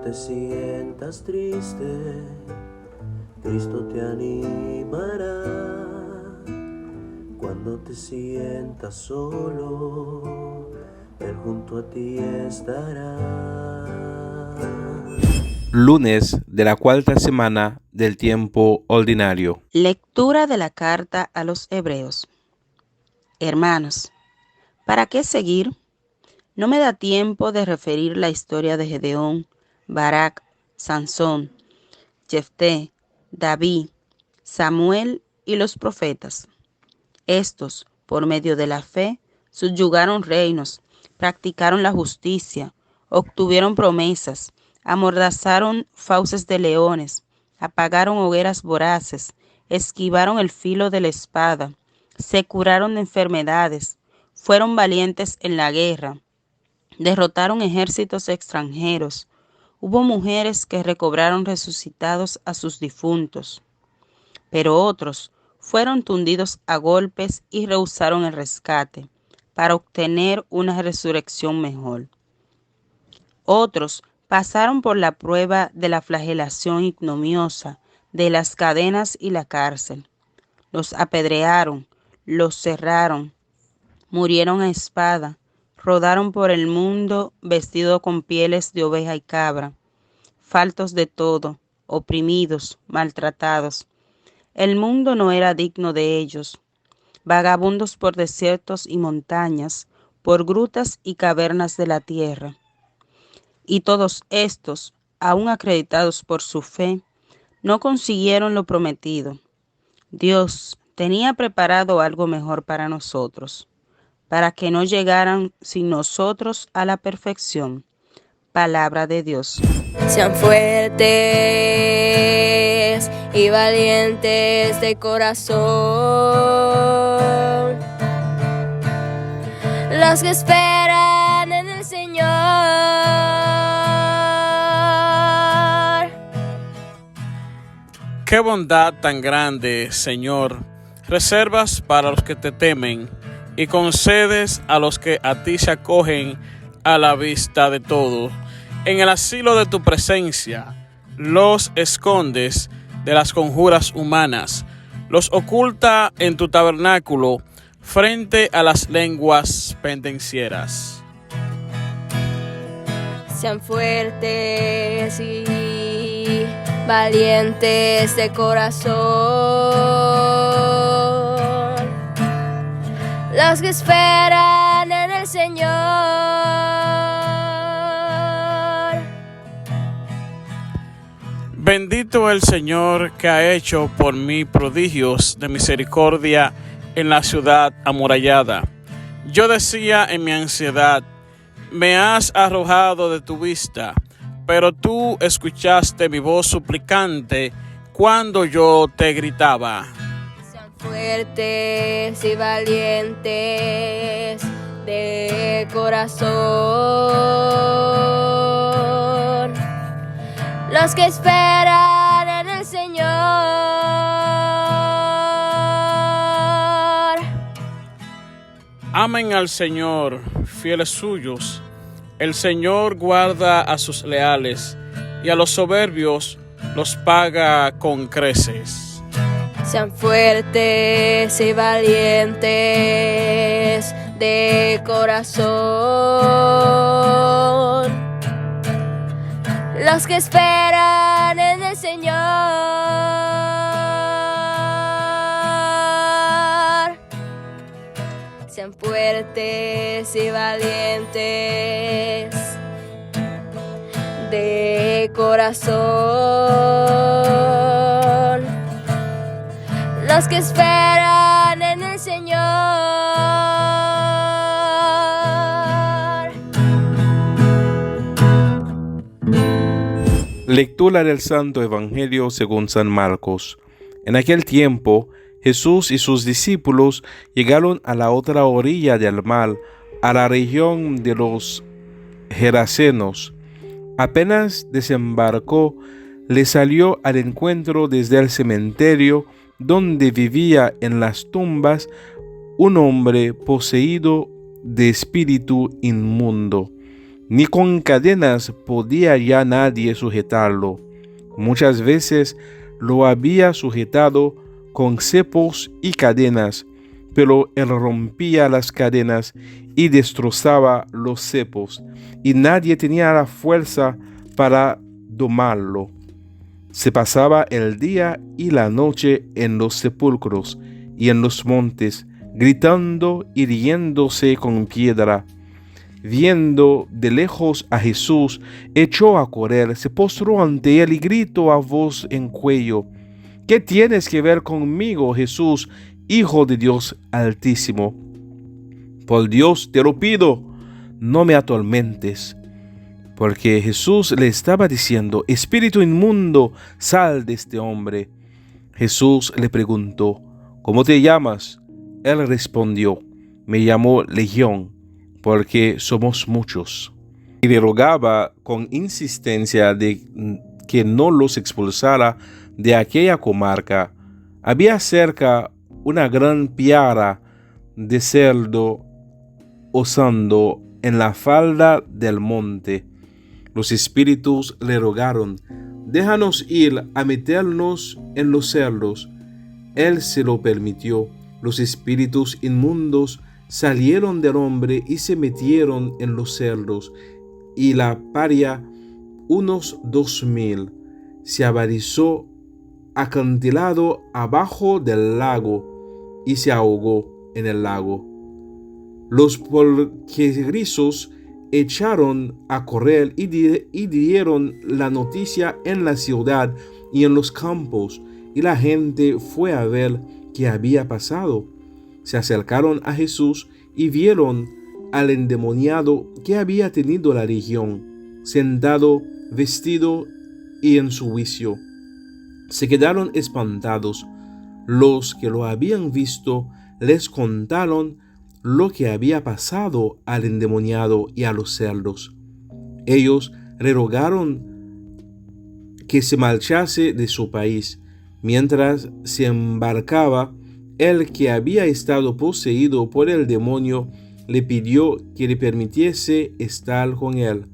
te sientas triste, Cristo te animará. Cuando te sientas solo, Él junto a ti estará. Lunes de la cuarta semana del tiempo ordinario. Lectura de la carta a los Hebreos. Hermanos, ¿para qué seguir? No me da tiempo de referir la historia de Gedeón, Barak, Sansón, Jefté, David, Samuel y los profetas. Estos, por medio de la fe, subyugaron reinos, practicaron la justicia, obtuvieron promesas, amordazaron fauces de leones, apagaron hogueras voraces, esquivaron el filo de la espada, se curaron de enfermedades, fueron valientes en la guerra, derrotaron ejércitos extranjeros. Hubo mujeres que recobraron resucitados a sus difuntos, pero otros fueron tundidos a golpes y rehusaron el rescate para obtener una resurrección mejor. Otros pasaron por la prueba de la flagelación ignominiosa, de las cadenas y la cárcel. Los apedrearon, los cerraron, murieron a espada, rodaron por el mundo vestidos con pieles de oveja y cabra, faltos de todo, oprimidos, maltratados. El mundo no era digno de ellos, vagabundos por desiertos y montañas, por grutas y cavernas de la tierra. Y todos estos, aún acreditados por su fe, no consiguieron lo prometido. Dios tenía preparado algo mejor para nosotros, para que no llegaran sin nosotros a la perfección. Palabra de Dios. Sean fuertes y valientes de corazón, los que esperan en el Señor. Qué bondad tan grande, Señor, reservas para los que te temen y concedes a los que a ti se acogen a la vista de todos. En el asilo de tu presencia los escondes de las conjuras humanas, los oculta en tu tabernáculo frente a las lenguas pendencieras. Sean fuertes y valientes de corazón, los que esperan en el Señor. Bendito el Señor que ha hecho por mí prodigios de misericordia en la ciudad amurallada. Yo decía en mi ansiedad, me has arrojado de tu vista, pero tú escuchaste mi voz suplicante cuando yo te gritaba. Sean fuertes y valientes de corazón, los que esperan en el Señor. Amen al Señor, fieles suyos. El Señor guarda a sus leales y a los soberbios los paga con creces. Sean fuertes y valientes de corazón, los que esperan en el Señor. Sean fuertes y valientes de corazón, los que esperan en el Señor. Lectura del Santo Evangelio según San Marcos. En aquel tiempo, Jesús y sus discípulos llegaron a la otra orilla del mar, a la región de los Gerasenos. Apenas desembarcó, le salió al encuentro desde el cementerio donde vivía en las tumbas un hombre poseído de espíritu inmundo. Ni con cadenas podía ya nadie sujetarlo. Muchas veces lo había sujetado con cepos y cadenas, pero él rompía las cadenas y destrozaba los cepos, y nadie tenía la fuerza para domarlo. Se pasaba el día y la noche en los sepulcros y en los montes, gritando y riéndose con piedra. Viendo de lejos a Jesús, echó a correr, se postró ante él y gritó a voz en cuello: ¿Qué tienes que ver conmigo, Jesús, Hijo de Dios Altísimo? Por Dios te lo pido, no me atormentes. Porque Jesús le estaba diciendo: Espíritu inmundo, sal de este hombre. Jesús le preguntó: ¿Cómo te llamas? Él respondió: Me llamo Legión, porque somos muchos. Y le rogaba con insistencia de que no los expulsara de aquella comarca. Había cerca una gran piara de cerdo osando en la falda del monte. Los espíritus le rogaron: déjanos ir a meternos en los cerdos. Él se lo permitió. Los espíritus inmundos salieron del hombre y se metieron en los cerdos, y la paria, unos 2000, se abarizó acantilado abajo del lago y se ahogó en el lago. Los polquerizos echaron a correr y dieron la noticia en la ciudad y en los campos, y la gente fue a ver qué había pasado. Se acercaron a Jesús y vieron al endemoniado que había tenido la legión, sentado, vestido y en su juicio. Se quedaron espantados. Los que lo habían visto les contaron lo que había pasado al endemoniado y a los cerdos. Ellos le rogaron que se marchase de su país. Mientras se embarcaba, el que había estado poseído por el demonio le pidió que le permitiese estar con él,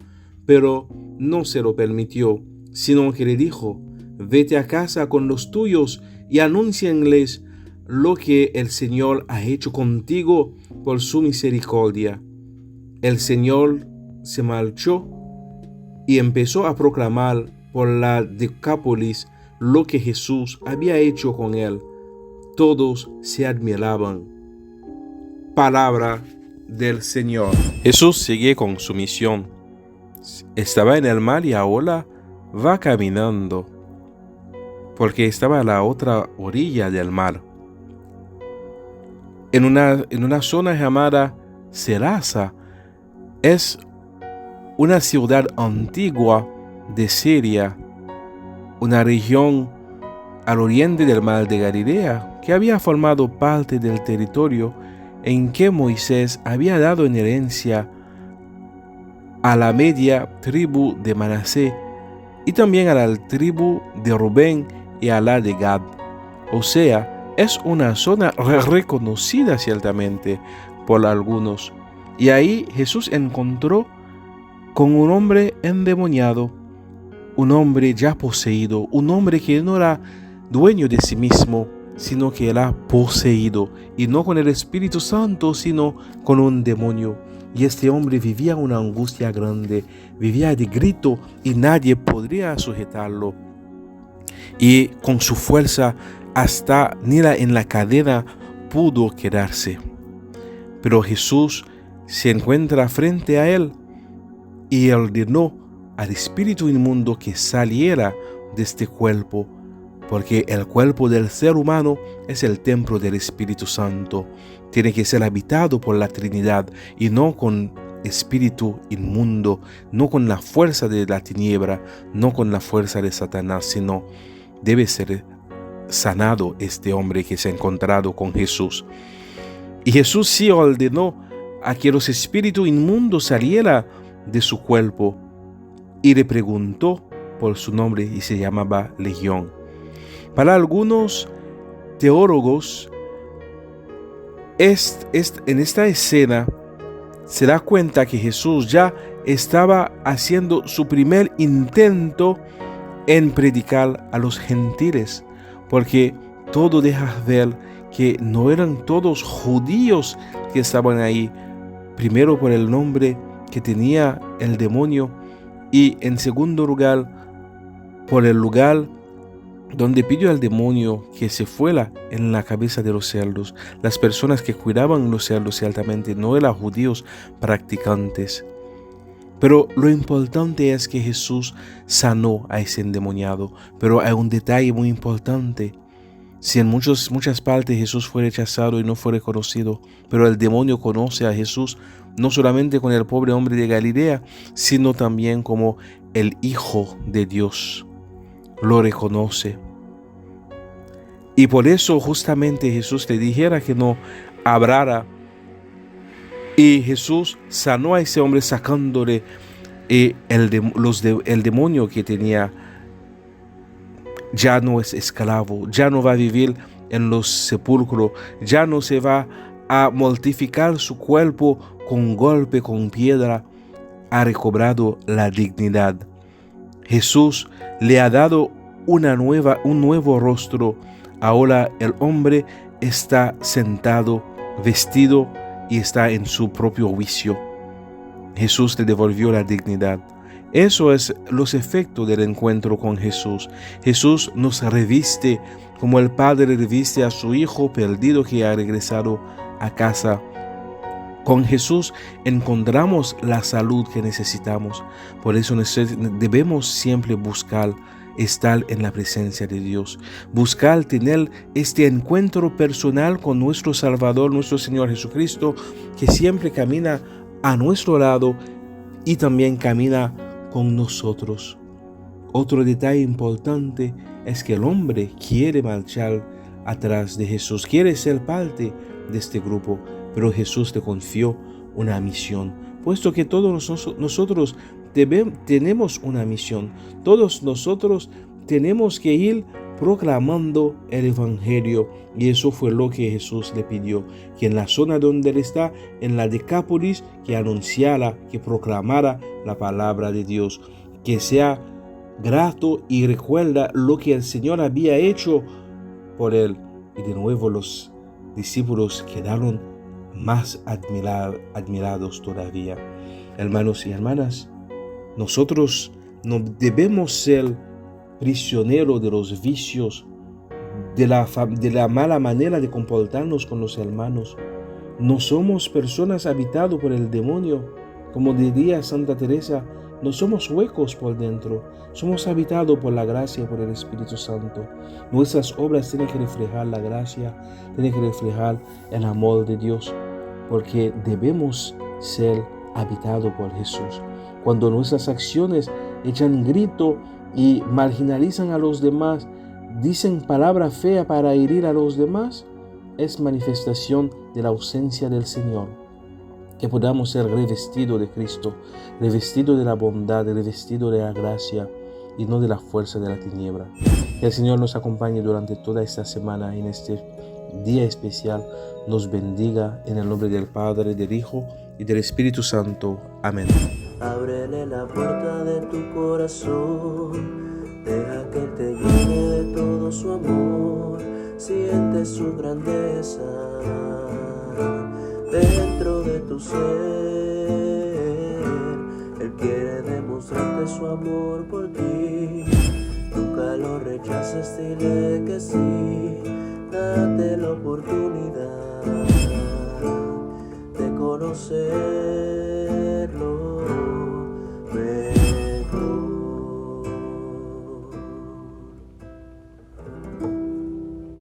pero no se lo permitió, sino que le dijo: vete a casa con los tuyos y anúncienles lo que el Señor ha hecho contigo por su misericordia. El Señor se marchó y empezó a proclamar por la Decápolis lo que Jesús había hecho con él. Todos se admiraban. Palabra del Señor. Jesús sigue con su misión. Estaba en el mar y ahora va caminando, porque estaba a la otra orilla del mar, en una zona llamada Serasa. Es una ciudad antigua de Siria, una región al oriente del mar de Galilea que había formado parte del territorio en que Moisés había dado en herencia a la media tribu de Manasés y también a la tribu de Rubén y a la de Gad. O sea, es una zona reconocida ciertamente por algunos. Y ahí Jesús encontró con un hombre endemoniado, un hombre ya poseído, un hombre que no era dueño de sí mismo, sino que era poseído, y no con el Espíritu Santo, sino con un demonio. Y este hombre vivía una angustia grande, vivía de grito y nadie podría sujetarlo. Y con su fuerza hasta ni en la cadena pudo quedarse. Pero Jesús se encuentra frente a él y ordenó al espíritu inmundo que saliera de este cuerpo, porque el cuerpo del ser humano es el templo del Espíritu Santo. Tiene que ser habitado por la Trinidad y no con espíritu inmundo, no con la fuerza de la tiniebla, no con la fuerza de Satanás, sino debe ser sanado este hombre que se ha encontrado con Jesús. Y Jesús sí ordenó a que los espíritus inmundos salieran de su cuerpo y le preguntó por su nombre y se llamaba Legión. Para algunos teólogos, en esta escena se da cuenta que Jesús ya estaba haciendo su primer intento en predicar a los gentiles, porque todo deja ver que no eran todos judíos que estaban ahí, primero por el nombre que tenía el demonio y en segundo lugar por el lugar donde pidió al demonio que se fuera en la cabeza de los cerdos. Las personas que cuidaban los cerdos ciertamente no eran judíos practicantes. Pero lo importante es que Jesús sanó a ese endemoniado. Pero hay un detalle muy importante. Si en muchas partes Jesús fue rechazado y no fue reconocido, pero el demonio conoce a Jesús no solamente con el pobre hombre de Galilea, sino también como el Hijo de Dios. Lo reconoce. Y por eso justamente Jesús le dijera que no hablara. Y Jesús sanó a ese hombre sacándole el demonio que tenía. Ya no es esclavo, ya no va a vivir en los sepulcros, ya no se va a mortificar su cuerpo con golpe, con piedra. Ha recobrado la dignidad. Jesús le ha dado un nuevo rostro. Ahora el hombre está sentado, vestido y está en su propio juicio. Jesús le devolvió la dignidad. Eso es los efectos del encuentro con Jesús. Jesús nos reviste como el Padre reviste a su Hijo perdido que ha regresado a casa. Con Jesús encontramos la salud que necesitamos. Por eso debemos siempre buscar estar en la presencia de Dios. Buscar tener este encuentro personal con nuestro Salvador, nuestro Señor Jesucristo, que siempre camina a nuestro lado y también camina con nosotros. Otro detalle importante es que el hombre quiere marchar atrás de Jesús, quiere ser parte de este grupo, pero Jesús le confió una misión, puesto que todos nosotros tenemos una misión. Todos nosotros tenemos que ir proclamando el Evangelio, y eso fue lo que Jesús le pidió, que en la zona donde él está, en la Decápolis, que anunciara, que proclamara la palabra de Dios, que sea grato y recuerda lo que el Señor había hecho por él. Y de nuevo los discípulos quedaron más admirados todavía. Hermanos y hermanas, nosotros no debemos ser prisioneros de los vicios, de la mala manera de comportarnos con los hermanos. No somos personas habitadas por el demonio. Como diría Santa Teresa, no somos huecos por dentro, somos habitados por la gracia, por el Espíritu Santo. Nuestras obras tienen que reflejar la gracia, tienen que reflejar el amor de Dios, porque debemos ser habitados por Jesús. Cuando nuestras acciones echan grito y marginalizan a los demás, dicen palabra fea para herir a los demás, es manifestación de la ausencia del Señor. Que podamos ser revestidos de Cristo, revestidos de la bondad, revestidos de la gracia y no de la fuerza de la tiniebla. Que el Señor nos acompañe durante toda esta semana en este día especial. Nos bendiga en el nombre del Padre, del Hijo y del Espíritu Santo. Amén. Ábrele la puerta de tu corazón, deja que te llene de todo su amor, siente su grandeza dentro de tu ser. Él quiere demostrarte su amor por ti, nunca lo rechaces, dile que sí, date la oportunidad de conocer